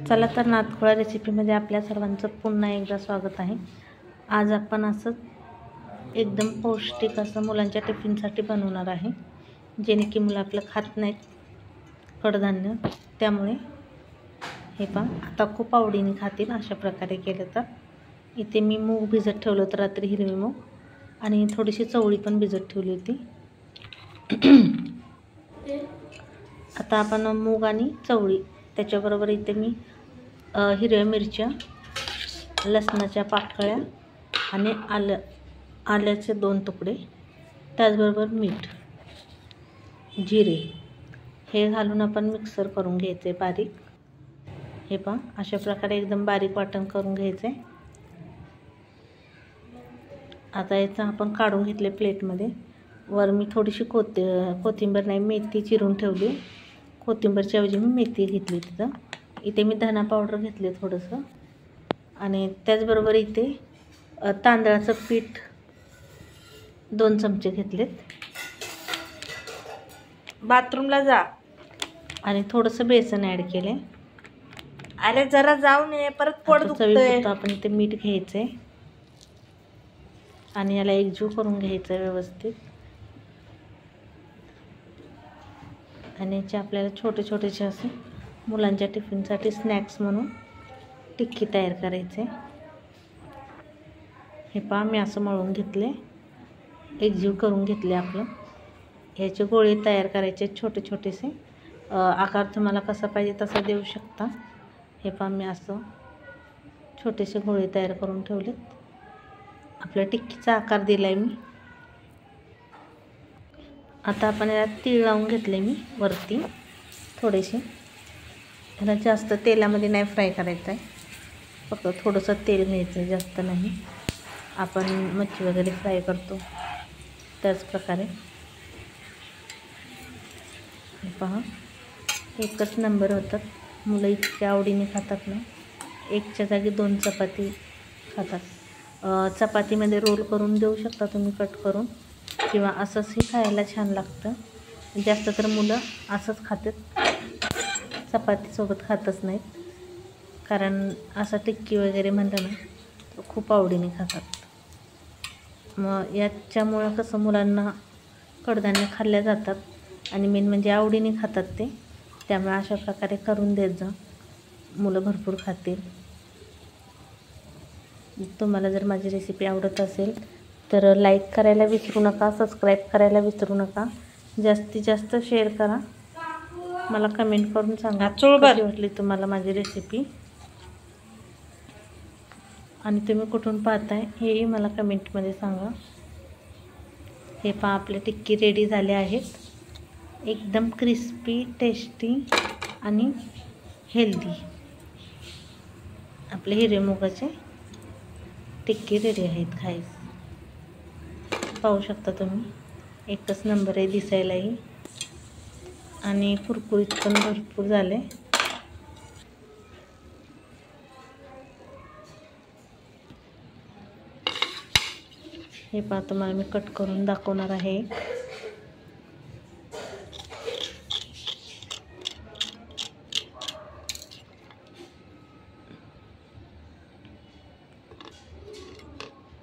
चला तर नातखोळा रेसिपीमध्ये आपल्या सर्वांचं पुन्हा एकदा स्वागत आहे। आज आपण असं एकदम पौष्टिक असं मुलांच्या टिफिनसाठी बनवणार आहे, जेणे की मुलं आपलं खात नाहीत कडधान्य, त्यामुळे हे पण आता खूप आवडीने खातील अशा प्रकारे केलं तर। इथे मी मूग भिजत ठेवलं होतं रात्री, हिरवे मूग, आणि थोडीशी चवळी पण भिजत ठेवली होती। आता आपण मूग आणि चवळी, त्याच्याबरोबर इथे मी हिरव्या मिरच्या, लसणाच्या पाकळ्या आणि आल्याचे 2 तुकडे, त्याचबरोबर मीठ, जिरे हे घालून आपण मिक्सर करून घ्यायचे बारीक। हे पहा अशा प्रकारे एकदम बारीक वाटण करून घ्यायचे। आता याचं आपण काढून घेतले प्लेटमध्ये। वर मी थोडीशी कोथिंबीर नाही, मेथी चिरून ठेवली। कोथिंबीरच्या ऐवजी मी मेथी घेतली तिथं। इथे मी धना पावडर घेतले थोडंसं, आणि त्याचबरोबर इथे तांदळाचं पीठ 2 चमचे घेतलेत। बाथरूमला जा, आणि थोडंसं बेसन ॲड केले। अरे जरा जाऊन ये, परत पोट दुखतंय। आपण इथे मीठ घ्यायचे आणि याला एकजीव करून घ्यायचं व्यवस्थित। आणि याचे आपल्याला छोटे छोटेसे असे मुलांच्या टिफिनसाठी स्नॅक्स म्हणून टिक्की तयार करायचे। हे पहा मी असं मळून घेतले, एकजीव करून घेतले आपलं। याचे गोळे तयार करायचे छोटे छोटेसे, आकार तुम्हाला कसा पाहिजे तसा देऊ शकता। हे पहा मी असं छोटेसे गोळे तयार करून ठेवलेत। आपल्या टिक्कीचा आकार दिलाय मी। आता आपण याला तीळ लावून घेतले मी वरती थोडेसे। याला जास्त तेलामध्ये नाही फ्राय करायचं आहे, फक्त थोडंसं तेल घ्यायचं आहे, जास्त नाही। आपण मच्छी वगैरे फ्राय करतो त्याच प्रकारे। हे पहा एकच नंबर होतात, मुलं इतक्या आवडीने खातात ना, 1च्या जागी 2 चपाती खातात। चपातीमध्ये रोल करून देऊ शकता तुम्ही कट करून, किंवा असंचही खायला छान लागतं। जास्त तर मुलं असंच खातात, चपातीसोबत खातच नाहीत, कारण असं टिक्की वगैरे म्हणलं ना तर खूप आवडीने खातात। मग याच्यामुळं कसं मुलांना कडधान्य खाल्ल्या जातात, आणि मेन म्हणजे आवडीने खातात ते, त्यामुळे अशा प्रकारे करून देत जा, मुलं भरपूर खातील। तुम्हाला जर माझी रेसिपी आवडत असेल तर लाईक करायला विसरू नका, सबस्क्राईब करायला विसरू नका, जास्तीत जास्त शेअर करा। मला कमेंट करून सांगा कशी वाटली तुम्हाला माझी रेसिपी, आणि तुम्ही कुठून पाहताय हेही मला कमेंटमध्ये सांगा। हे पहा आपले टिक्की रेडी झाले आहेत, एकदम क्रिस्पी, टेस्टी आणि हेल्दी। आपले हिरवे मुगाचे टिक्की रेडी आहेत खायला, पाहू शकता तुम्ही। एकच नंबर आहे दिसायलाही, आणि कुरकुरीत पण भरपूर झाले। हे पहा तुम्हाला मी कट करून दाखवणार आहे।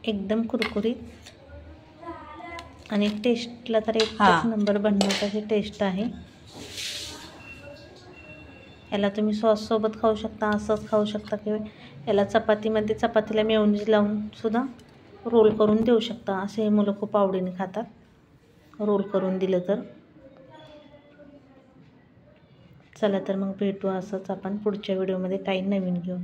एकदम कुरकुरीत आणि टेस्टला तर एकच नंबर बनवण्याची टेस्ट आहे। याला तुम्ही सॉस सोबत खाऊ शकता, असंच खाऊ शकता, किंवा याला चपातीला मेयोनीज लावून सुद्धा रोल करून देऊ शकता। असे मुलं खूप आवडीने खातात रोल करून दिलं तर। चला तर मग भेटू असंच आपण पुढच्या व्हिडिओमध्ये काही नवीन घेऊन।